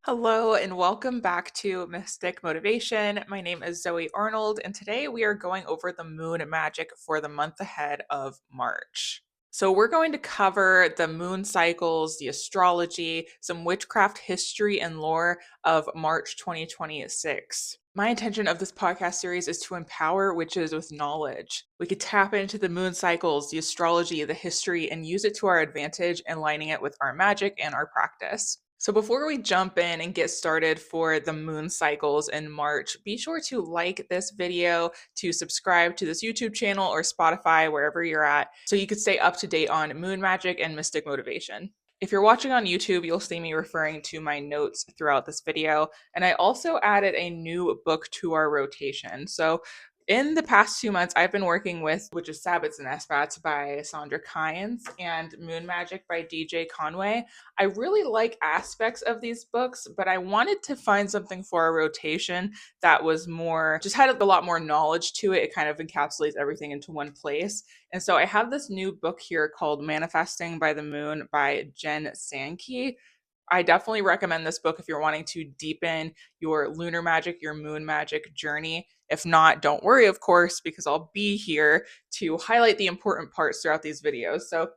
Hello and welcome back to Mystic Motivation. My name is Zoe Arnold, and today we are going over the moon magic for the month ahead of March. So we're going to cover the moon cycles, the astrology, some witchcraft history and lore of March 2026. My intention of this podcast series is to empower witches with knowledge. We could tap into the moon cycles, the astrology, the history, and use it to our advantage, aligning it with our magic and our practice. So before we jump in and get started for the moon cycles in March, be sure to like this video, to subscribe to this YouTube channel or Spotify, wherever you're at, so you can stay up to date on moon magic and mystic motivation. If you're watching on YouTube, you'll see me referring to my notes throughout this video, and I also added a new book to our rotation. So in the past 2 months, I've been working with, which is Sabbats and Esbats by Sandra Kynes and Moon Magic by DJ Conway. I really like aspects of these books, but I wanted to find something for our rotation that was more, just had a lot more knowledge to it. It kind of encapsulates everything into one place. And so I have this new book here called Manifesting by the Moon by Jen Sankey. I definitely recommend this book if you're wanting to deepen your lunar magic, your moon magic journey. If not, don't worry, of course, because I'll be here to highlight the important parts throughout these videos. So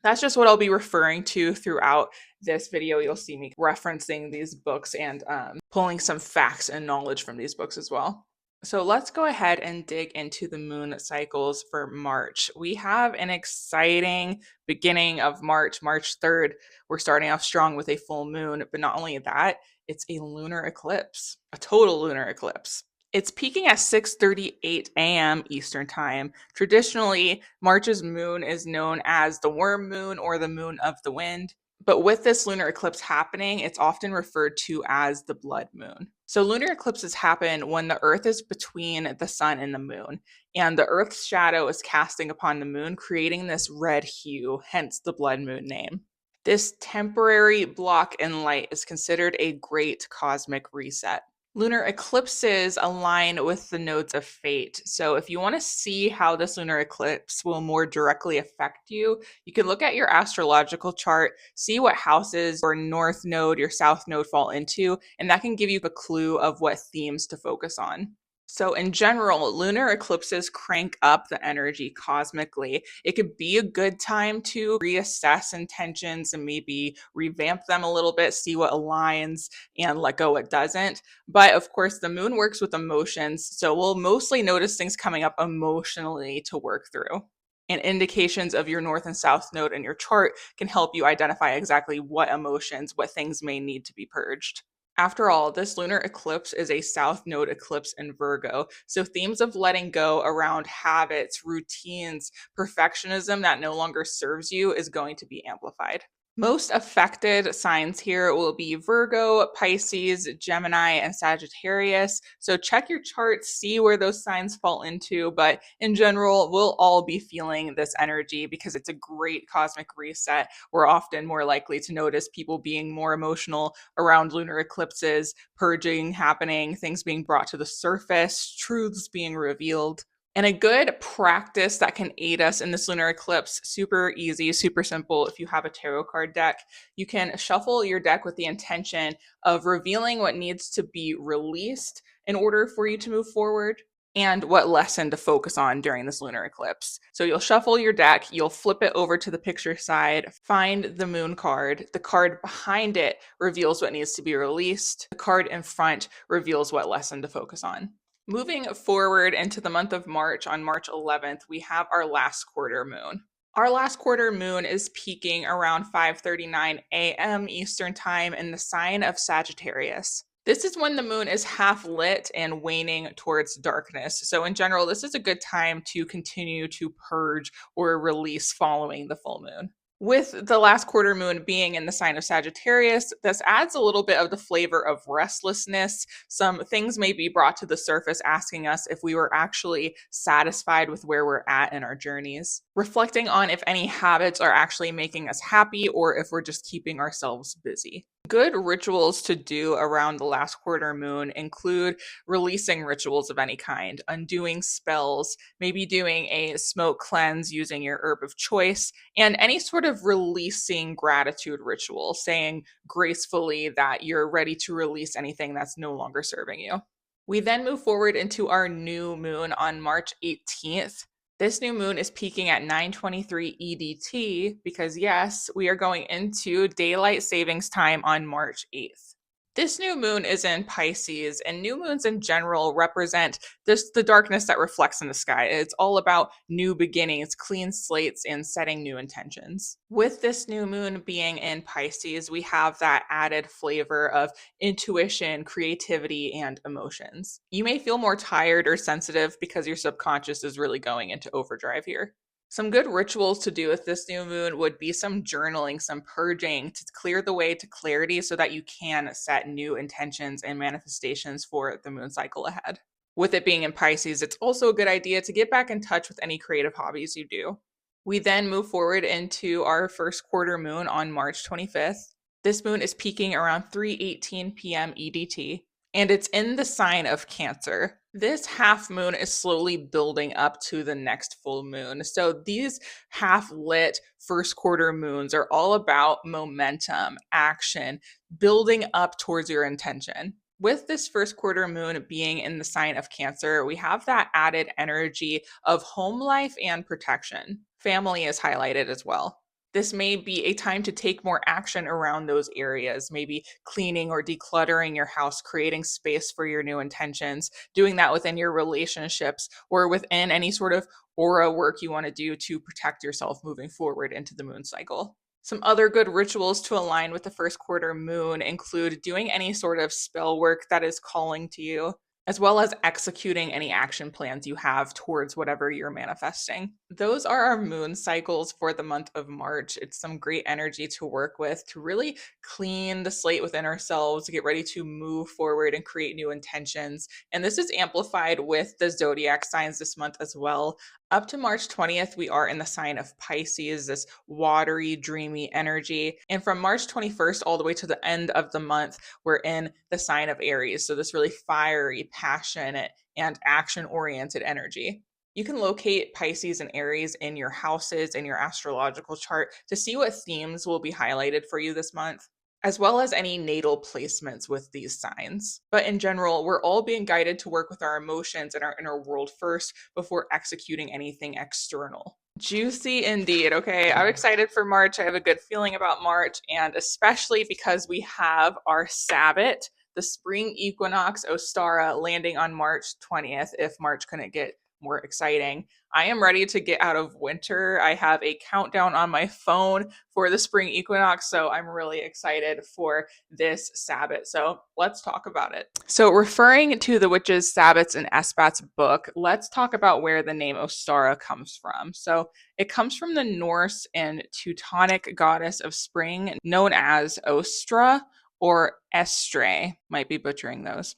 that's just what I'll be referring to throughout this video. You'll see me referencing these books and pulling some facts and knowledge from these books as well. So let's go ahead and dig into the moon cycles for March. We have an exciting beginning of March, March 3rd. We're starting off strong with a full moon, but not only that, it's a lunar eclipse, a total lunar eclipse. It's peaking at 6:38 a.m. Eastern Time. Traditionally, March's moon is known as the worm moon or the moon of the wind. But with this lunar eclipse happening, it's often referred to as the blood moon. So lunar eclipses happen when the Earth is between the sun and the moon, and the Earth's shadow is casting upon the moon, creating this red hue, hence the blood moon name. This temporary block in light is considered a great cosmic reset. Lunar eclipses align with the nodes of fate. So if you want to see how this lunar eclipse will more directly affect you, you can look at your astrological chart, see what houses your north node, your south node fall into, and that can give you a clue of what themes to focus on. So in general, lunar eclipses crank up the energy cosmically. It could be a good time to reassess intentions and maybe revamp them a little bit, see what aligns and let go what doesn't. But of course, the moon works with emotions, so we'll mostly notice things coming up emotionally to work through. And indications of your north and south node in your chart can help you identify exactly what emotions, what things may need to be purged. After all, this lunar eclipse is a south node eclipse in Virgo, so themes of letting go around habits, routines, perfectionism that no longer serves you is going to be amplified. Most affected signs here will be Virgo, Pisces, Gemini, and Sagittarius. So check your charts, see where those signs fall into. But in general, we'll all be feeling this energy because it's a great cosmic reset. We're often more likely to notice people being more emotional around lunar eclipses, purging happening, things being brought to the surface, truths being revealed. And a good practice that can aid us in this lunar eclipse, super easy, super simple. If you have a tarot card deck, you can shuffle your deck with the intention of revealing what needs to be released in order for you to move forward and what lesson to focus on during this lunar eclipse. So you'll shuffle your deck, you'll flip it over to the picture side, find the moon card. The card behind it reveals what needs to be released. The card in front reveals what lesson to focus on. Moving forward into the month of March, on March 11th, we have our last quarter moon. Our last quarter moon is peaking around 5:39 a.m. Eastern Time in the sign of Sagittarius. This is when the moon is half lit and waning towards darkness. So in general, this is a good time to continue to purge or release following the full moon. With the last quarter moon being in the sign of Sagittarius, this adds a little bit of the flavor of restlessness. Some things may be brought to the surface asking us if we were actually satisfied with where we're at in our journeys, reflecting on if any habits are actually making us happy or if we're just keeping ourselves busy. Good rituals to do around the last quarter moon include releasing rituals of any kind, undoing spells, maybe doing a smoke cleanse using your herb of choice, and any sort of releasing gratitude ritual, saying gracefully that you're ready to release anything that's no longer serving you. We then move forward into our new moon on March 18th. This new moon is peaking at 9:23 EDT because, yes, we are going into daylight savings time on March 8th. This new moon is in Pisces, and new moons in general represent the darkness that reflects in the sky. It's all about new beginnings, clean slates, and setting new intentions. With this new moon being in Pisces, we have that added flavor of intuition, creativity, and emotions. You may feel more tired or sensitive because your subconscious is really going into overdrive here. Some good rituals to do with this new moon would be some journaling, some purging to clear the way to clarity so that you can set new intentions and manifestations for the moon cycle ahead. With it being in Pisces, it's also a good idea to get back in touch with any creative hobbies you do. We then move forward into our first quarter moon on March 25th. This moon is peaking around 3:18 p.m. EDT, and it's in the sign of Cancer. This half moon is slowly building up to the next full moon. So these half lit first quarter moons are all about momentum, action, building up towards your intention. With this first quarter moon being in the sign of Cancer, we have that added energy of home life and protection. Family is highlighted as well. This may be a time to take more action around those areas, maybe cleaning or decluttering your house, creating space for your new intentions, doing that within your relationships or within any sort of aura work you want to do to protect yourself moving forward into the moon cycle. Some other good rituals to align with the first quarter moon include doing any sort of spell work that is calling to you, as well as executing any action plans you have towards whatever you're manifesting. Those are our moon cycles for the month of March. It's some great energy to work with to really clean the slate within ourselves, to get ready to move forward and create new intentions. And this is amplified with the zodiac signs this month as well. Up to March 20th, we are in the sign of Pisces, this watery, dreamy energy. And from March 21st all the way to the end of the month, we're in the sign of Aries. So this really fiery, passionate, and action-oriented energy. You can locate Pisces and Aries in your houses in your astrological chart to see what themes will be highlighted for you this month, as well as any natal placements with these signs. But in general, we're all being guided to work with our emotions and our inner world first before executing anything external. Juicy indeed. Okay, I'm excited for March. I have a good feeling about March, and especially because we have our Sabbat, the Spring Equinox Ostara, landing on March 20th, if March couldn't get more exciting. I am ready to get out of winter. I have a countdown on my phone for the spring equinox, so I'm really excited for this Sabbat. So let's talk about it. So, referring to the witches' Sabbats and Esbats book, let's talk about where the name Ostara comes from. So, it comes from the Norse and Teutonic goddess of spring known as Ostra or Estre. Might be butchering those.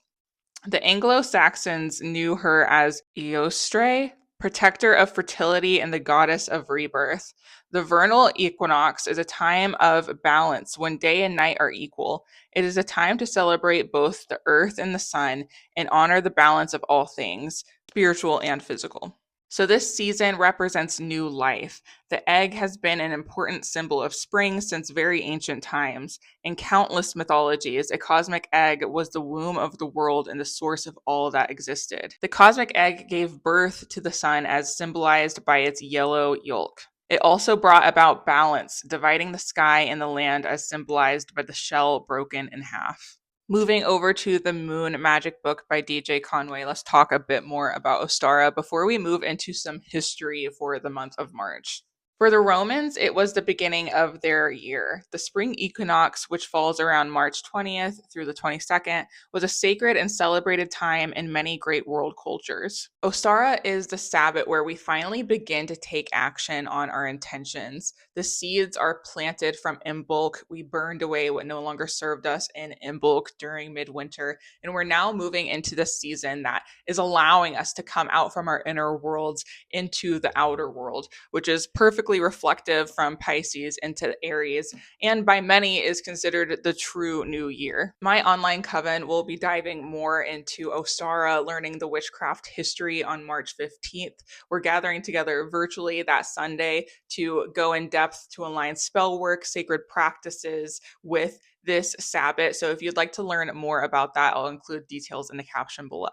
The Anglo-Saxons knew her as Eostre, protector of fertility and the goddess of rebirth. The vernal equinox is a time of balance when day and night are equal. It is a time to celebrate both the earth and the sun and honor the balance of all things, spiritual and physical. So this season represents new life. The egg has been an important symbol of spring since very ancient times. In countless mythologies, a cosmic egg was the womb of the world and the source of all that existed. The cosmic egg gave birth to the sun as symbolized by its yellow yolk. It also brought about balance, dividing the sky and the land as symbolized by the shell broken in half. Moving over to the Moon Magic book by DJ Conway, let's talk a bit more about Ostara before we move into some history for the month of March. For the Romans, it was the beginning of their year. The spring equinox, which falls around March 20th through the 22nd, was a sacred and celebrated time in many great world cultures. Ostara is the Sabbat where we finally begin to take action on our intentions. The seeds are planted from Imbolc. We burned away what no longer served us in Imbolc during midwinter, and we're now moving into the season that is allowing us to come out from our inner worlds into the outer world, which is perfectly typically reflective from Pisces into Aries, and by many is considered the true new year. My online coven will be diving more into Ostara, learning the witchcraft history on March 15th. We're gathering together virtually that Sunday to go in depth to align spell work, sacred practices with this Sabbat. So if you'd like to learn more about that, I'll include details in the caption below.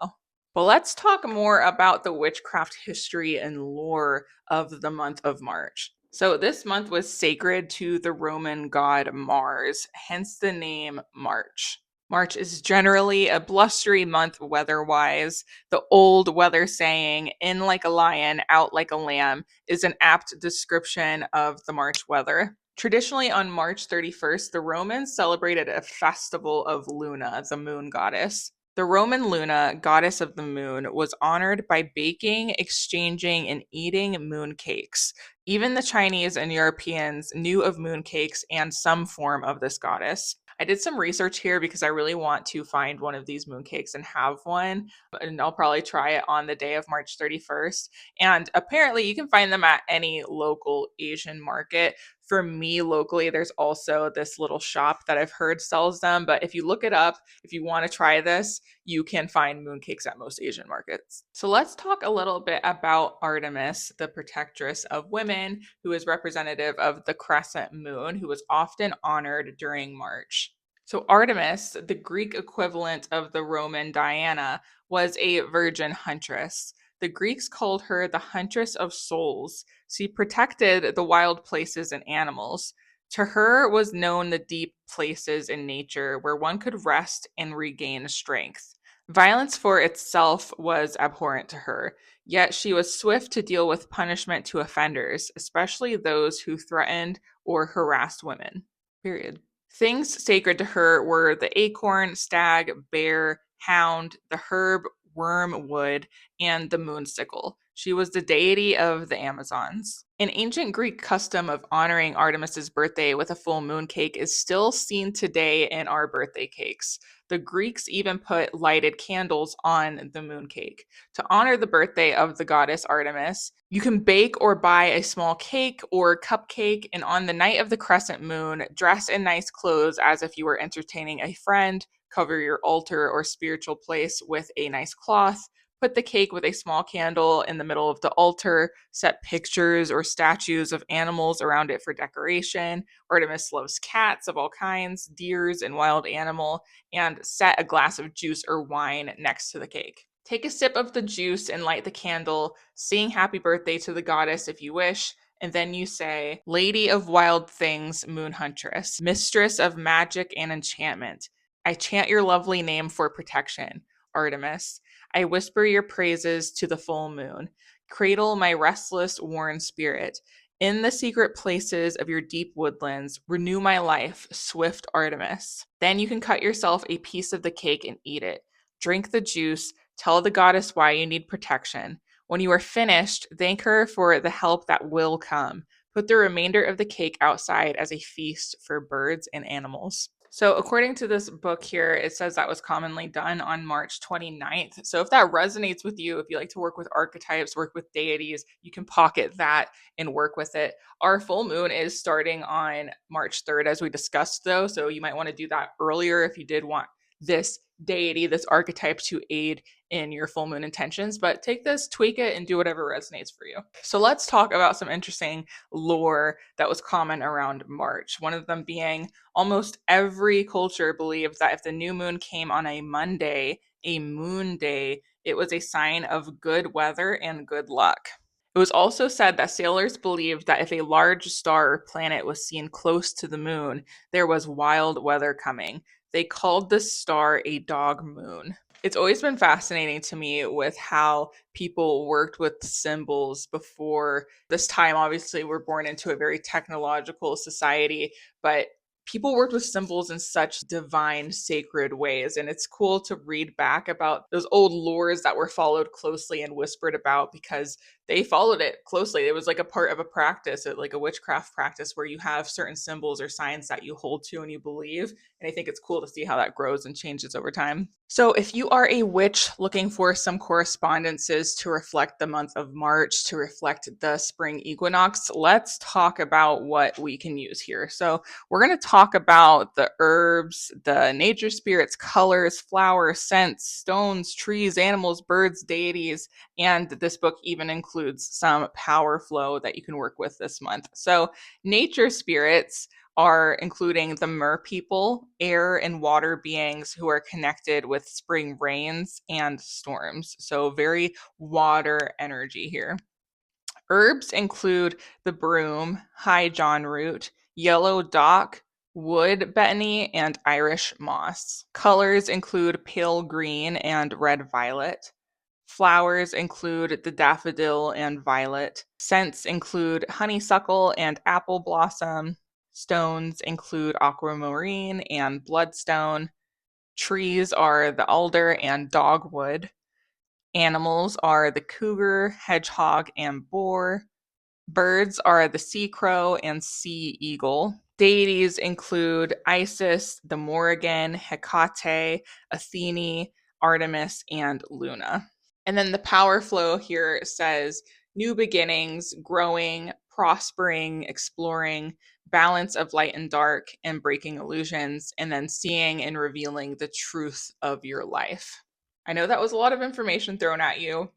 But let's talk more about the witchcraft history and lore of the month of March. So this month was sacred to the Roman god Mars, hence the name March. March is generally a blustery month weather-wise. The old weather saying, in like a lion, out like a lamb, is an apt description of the March weather. Traditionally, on March 31st, the Romans celebrated a festival of Luna, the moon goddess. The Roman Luna, goddess of the moon, was honored by baking, exchanging, and eating moon cakes. Even the Chinese and Europeans knew of moon cakes and some form of this goddess. I did some research here because I really want to find one of these moon cakes and have one, and I'll probably try it on the day of March 31st. And apparently, you can find them at any local Asian market. For me, locally, there's also this little shop that I've heard sells them. But if you look it up, if you want to try this, you can find mooncakes at most Asian markets. So let's talk a little bit about Artemis, the protectress of women, who is representative of the crescent moon, who was often honored during March. So Artemis, the Greek equivalent of the Roman Diana, was a virgin huntress. The Greeks called her the huntress of souls. She protected the wild places and animals. To her was known the deep places in nature where one could rest and regain strength. Violence for itself was abhorrent to her, yet she was swift to deal with punishment to offenders, especially those who threatened or harassed women. Period. Things sacred to her were the acorn, stag, bear, hound, the herb, wormwood, and the moonsicle. She was the deity of the Amazons. An ancient Greek custom of honoring Artemis's birthday with a full moon cake is still seen today in our birthday cakes. The Greeks even put lighted candles on the moon cake. To honor the birthday of the goddess Artemis, you can bake or buy a small cake or cupcake, and on the night of the crescent moon, dress in nice clothes as if you were entertaining a friend, cover your altar or spiritual place with a nice cloth, put the cake with a small candle in the middle of the altar, set pictures or statues of animals around it for decoration. Artemis loves cats of all kinds, deers, and wild animal, and set a glass of juice or wine next to the cake. Take a sip of the juice and light the candle, sing happy birthday to the goddess if you wish, and then you say, Lady of wild things, moon huntress, mistress of magic and enchantment, I chant your lovely name for protection, Artemis. I whisper your praises to the full moon. Cradle my restless, worn spirit. In the secret places of your deep woodlands, renew my life, swift Artemis. Then you can cut yourself a piece of the cake and eat it. Drink the juice. Tell the goddess why you need protection. When you are finished, thank her for the help that will come. Put the remainder of the cake outside as a feast for birds and animals. So according to this book here, it says that was commonly done on March 29th. So if that resonates with you, if you like to work with archetypes, work with deities, you can pocket that and work with it. Our full moon is starting on March 3rd, as we discussed, though. So you might want to do that earlier if you did want this deity, this archetype to aid in your full moon intentions. But take this, tweak it, and do whatever resonates for you. So let's talk about some interesting lore that was common around March. One of them being almost every culture believed that if the new moon came on a Monday, a moon day, it was a sign of good weather and good luck. It was also said that sailors believed that if a large star or planet was seen close to the moon, there was wild weather coming. They called the star a dog moon. It's always been fascinating to me with how people worked with symbols before this time. Obviously, we're born into a very technological society, but people worked with symbols in such divine, sacred ways. And it's cool to read back about those old lores that were followed closely and whispered about, because they followed it closely. It was like a part of a practice, like a witchcraft practice, where you have certain symbols or signs that you hold to and you believe. And I think it's cool to see how that grows and changes over time. So if you are a witch looking for some correspondences to reflect the month of March, to reflect the spring equinox, let's talk about what we can use here. So we're going to talk about the herbs, the nature spirits, colors, flowers, scents, stones, trees, animals, birds, deities, and this book even includes some power flow that you can work with this month. So nature spirits are including the mer people, air and water beings who are connected with spring rains and storms. So very water energy here. Herbs include the broom, high john root, yellow dock, wood betony, and Irish moss. Colors include pale green and red violet. Flowers include the daffodil and violet. Scents include honeysuckle and apple blossom. Stones include aquamarine and bloodstone. Trees are the alder and dogwood. Animals are the cougar, hedgehog, and boar. Birds are the sea crow and sea eagle. Deities include Isis, the Morrigan, Hecate, Athene, Artemis, and Luna. And then the power flow here says new beginnings, growing, prospering, exploring, balance of light and dark, and breaking illusions, and then seeing and revealing the truth of your life. I know that was a lot of information thrown at you,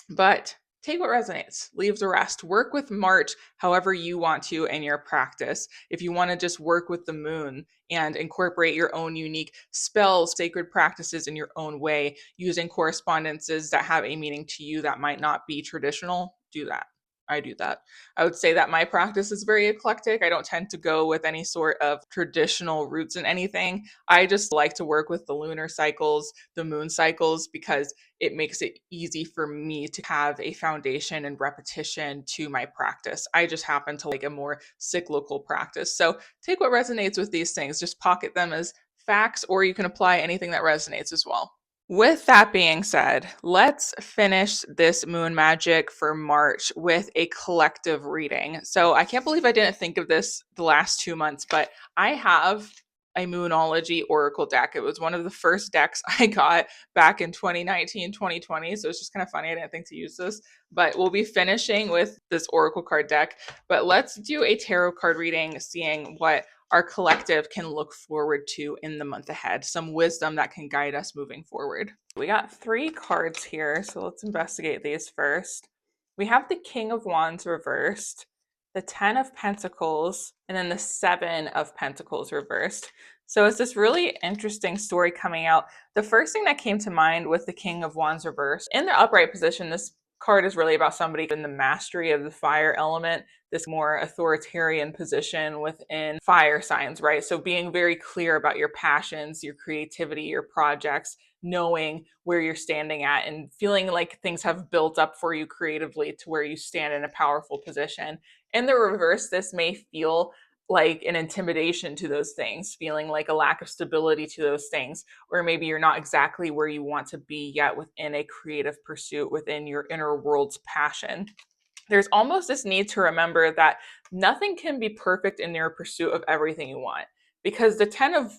but take what resonates, leave the rest. Work with March however you want to in your practice. If you want to just work with the moon and incorporate your own unique spells, sacred practices in your own way, using correspondences that have a meaning to you that might not be traditional, do that. I do that. I would say that my practice is very eclectic. I don't tend to go with any sort of traditional roots in anything. I just like to work with the lunar cycles, the moon cycles, because it makes it easy for me to have a foundation and repetition to my practice. I just happen to like a more cyclical practice. So take what resonates with these things, just pocket them as facts, or you can apply anything that resonates as well. With that being said, let's finish this moon magic for March with a collective reading. So I can't believe I didn't think of this the last 2 months, but I have a Moonology Oracle deck. It was one of the first decks I got back in 2019, 2020. So it's just kind of funny. I didn't think to use this, but we'll be finishing with this Oracle card deck. But let's do a tarot card reading, seeing what our collective can look forward to in the month ahead, some wisdom that can guide us moving forward. We got 3 cards here, so let's investigate these first. We have the King of Wands reversed, the 10 of Pentacles, and then the 7 of Pentacles reversed. So it's this really interesting story coming out. The first thing that came to mind with the King of Wands reversed, in the upright position, this card is really about somebody in the mastery of the fire element, this more authoritarian position within fire signs, right? So being very clear about your passions, your creativity, your projects, knowing where you're standing at and feeling like things have built up for you creatively to where you stand in a powerful position. In the reverse, this may feel like an intimidation to those things, feeling like a lack of stability to those things, or maybe you're not exactly where you want to be yet within a creative pursuit, within your inner world's passion. There's almost this need to remember that nothing can be perfect in your pursuit of everything you want, because the 10 of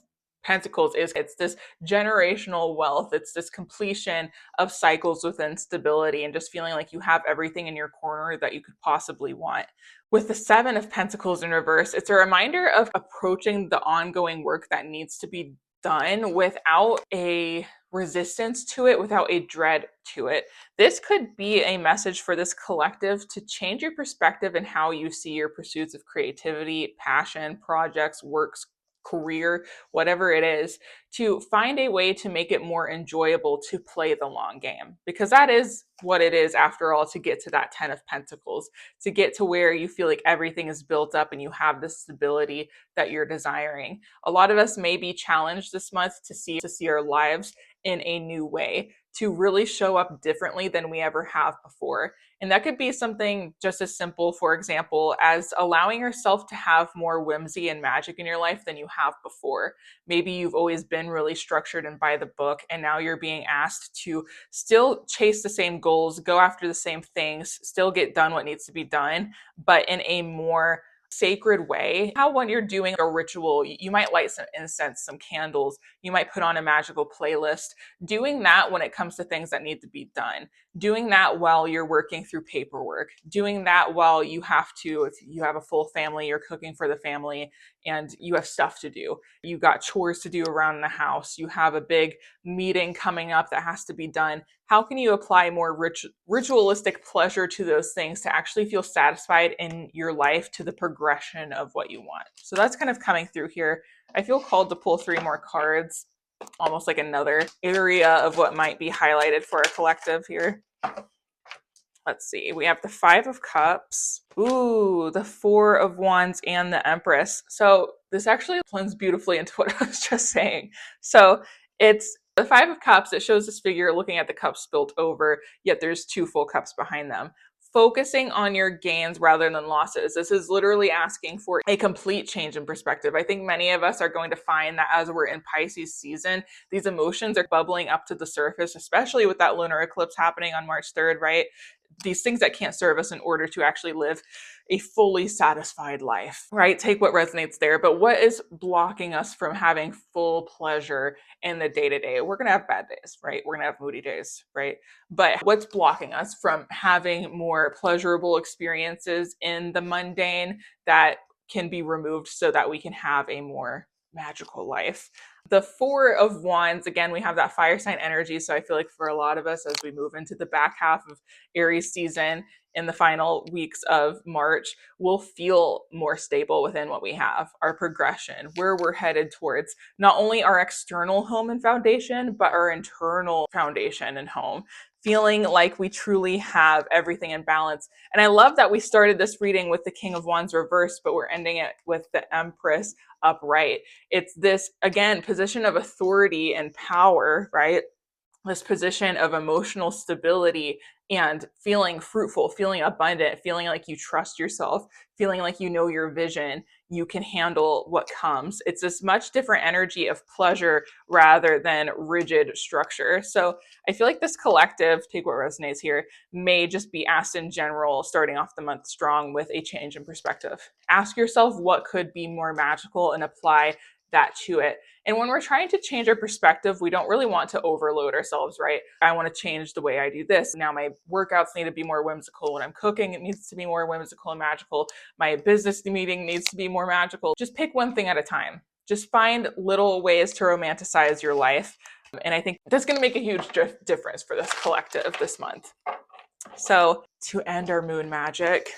Pentacles it's this generational wealth. It's this completion of cycles within stability and just feeling like you have everything in your corner that you could possibly want. With the 7 of Pentacles in reverse, it's a reminder of approaching the ongoing work that needs to be done without a resistance to it, without a dread to it. This could be a message for this collective to change your perspective and how you see your pursuits of creativity, passion, projects, works, career, whatever it is, to find a way to make it more enjoyable to play the long game. Because that is what it is, after all, to get to that 10 of Pentacles, to get to where you feel like everything is built up and you have the stability that you're desiring. A lot of us may be challenged this month to see our lives in a new way, to really show up differently than we ever have before. And that could be something just as simple, for example, as allowing yourself to have more whimsy and magic in your life than you have before. Maybe you've always been really structured and by the book, and now you're being asked to still chase the same goals, go after the same things, still get done what needs to be done, but in a more sacred way. How when you're doing a ritual, you might light some incense, some candles, you might put on a magical playlist. Doing that when it comes to things that need to be done. Doing that while you're working through paperwork. Doing that while you have to, if you have a full family, you're cooking for the family and you have stuff to do. You got chores to do around the house. You have a big meeting coming up that has to be done. How can you apply more ritualistic pleasure to those things to actually feel satisfied in your life to the progression of what you want? So that's kind of coming through here. I feel called to pull 3 more cards, almost like another area of what might be highlighted for a collective here. Let's see. We have the 5 of Cups. Ooh, the 4 of Wands and the Empress. So this actually blends beautifully into what I was just saying. So it's the 5 of Cups. It shows this figure looking at the cups spilt over, yet there's 2 full cups behind them. Focusing on your gains rather than losses. This is literally asking for a complete change in perspective. I think many of us are going to find that as we're in Pisces season, these emotions are bubbling up to the surface, especially with that lunar eclipse happening on March 3rd, right? These things that can't serve us in order to actually live a fully satisfied life, right? Take what resonates there. But what is blocking us from having full pleasure in the day-to-day? We're going to have bad days, right? We're going to have moody days, right? But what's blocking us from having more pleasurable experiences in the mundane that can be removed so that we can have a more magical life? The 4 of Wands, again, we have that fire sign energy. So I feel like for a lot of us, as we move into the back half of Aries season, in the final weeks of March, we'll feel more stable within what we have, our progression, where we're headed towards not only our external home and foundation, but our internal foundation and home, feeling like we truly have everything in balance. And I love that we started this reading with the King of Wands reversed, but we're ending it with the Empress upright. It's this, again, position of authority and power, right? This position of emotional stability and feeling fruitful, feeling abundant, feeling like you trust yourself, feeling like you know your vision, you can handle what comes. It's this much different energy of pleasure rather than rigid structure. So I feel like this collective, take what resonates here, may just be asked in general, starting off the month strong with a change in perspective. Ask yourself what could be more magical and apply that to it. And when we're trying to change our perspective, we don't really want to overload ourselves, right? I want to change the way I do this. Now my workouts need to be more whimsical. When I'm cooking, it needs to be more whimsical and magical. My business meeting needs to be more magical. Just pick one thing at a time. Just find little ways to romanticize your life. And I think that's going to make a huge difference for this collective this month. So to end our moon magic,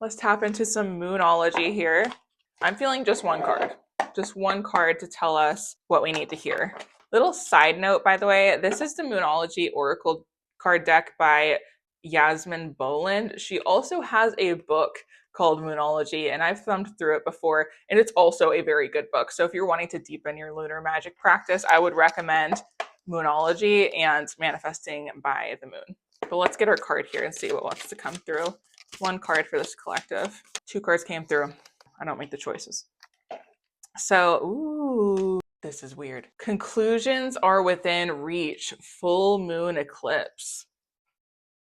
let's tap into some moonology here. I'm feeling just one card. Just one card to tell us what we need to hear. Little side note, by the way, this is the Moonology Oracle card deck by Yasmin Boland. She also has a book called Moonology, and I've thumbed through it before, and it's also a very good book. So if you're wanting to deepen your lunar magic practice, I would recommend Moonology and Manifesting by the Moon. But let's get our card here and see what wants to come through. One card for this collective. 2 cards came through. I don't make the choices. So, ooh, this is weird. Conclusions are within reach. Full moon eclipse.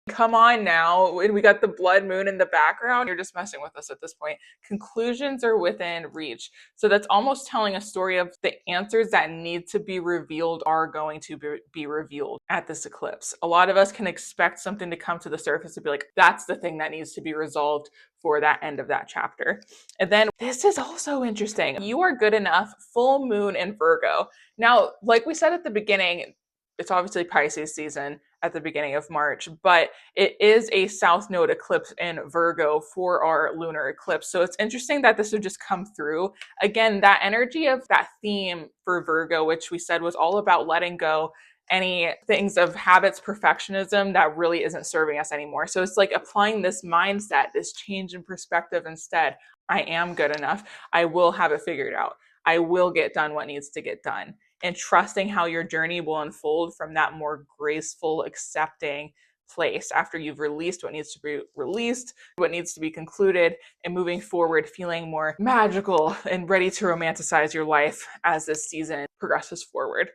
Come on now. We got the blood moon in the background. You're just messing with us at this point. Conclusions are within reach. So that's almost telling a story of the answers that need to be revealed are going to be revealed at this eclipse. A lot of us can expect something to come to the surface and be like, that's the thing that needs to be resolved for that end of that chapter. And then this is also interesting. You are good enough. Full moon in Virgo. Now, like we said at the beginning, it's obviously Pisces season at the beginning of March, but it is a South Node eclipse in Virgo for our lunar eclipse. So it's interesting that this would just come through. Again, that energy of that theme for Virgo, which we said was all about letting go any things of habits, perfectionism that really isn't serving us anymore. So it's like applying this mindset, this change in perspective instead. I am good enough. I will have it figured out. I will get done what needs to get done. and trusting how your journey will unfold from that more graceful, accepting place after you've released what needs to be released, what needs to be concluded, and moving forward feeling more magical and ready to romanticize your life as this season progresses forward.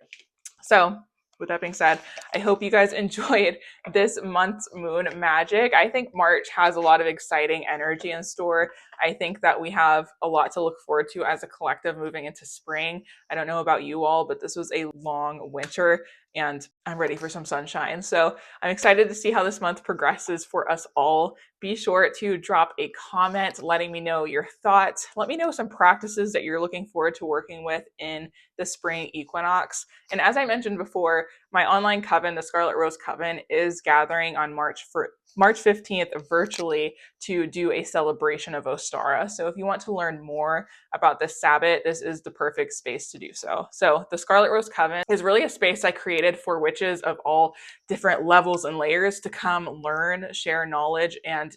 So with that being said, I hope you guys enjoyed this month's moon magic. I think March has a lot of exciting energy in store. I think that we have a lot to look forward to as a collective moving into spring. I don't know about you all, but this was a long winter and I'm ready for some sunshine. So I'm excited to see how this month progresses for us all. Be sure to drop a comment letting me know your thoughts. Let me know some practices that you're looking forward to working with in the spring equinox. And as I mentioned before, my online coven, the Scarlet Rose Coven, is gathering on March 15th virtually to do a celebration of Ostara. So if you want to learn more about this Sabbat, this is the perfect space to do so. So the Scarlet Rose Coven is really a space I created for witches of all different levels and layers to come learn, share knowledge, and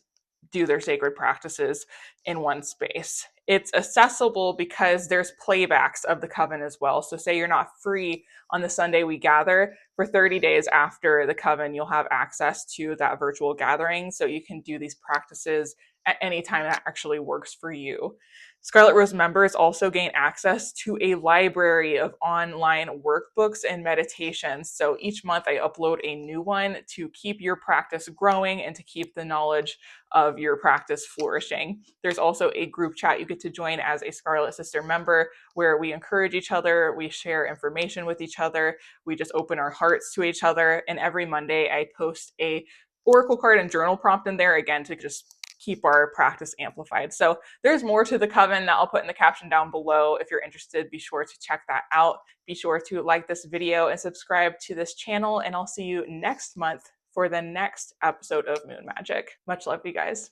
do their sacred practices in one space. It's accessible because there's playbacks of the coven as well. So say you're not free on the Sunday we gather, for 30 days after the coven, you'll have access to that virtual gathering. So you can do these practices at any time that actually works for you. Scarlet Rose members also gain access to a library of online workbooks and meditations. So each month I upload a new one to keep your practice growing and to keep the knowledge of your practice flourishing. There's also a group chat you get to join as a Scarlet Sister member where we encourage each other, we share information with each other, we just open our hearts to each other. And every Monday I post a oracle card and journal prompt in there, again, to just keep our practice amplified. So there's more to the coven that I'll put in the caption down below. If you're interested, be sure to check that out. Be sure to like this video and subscribe to this channel, and I'll see you next month for the next episode of Moon Magic. Much love, you guys.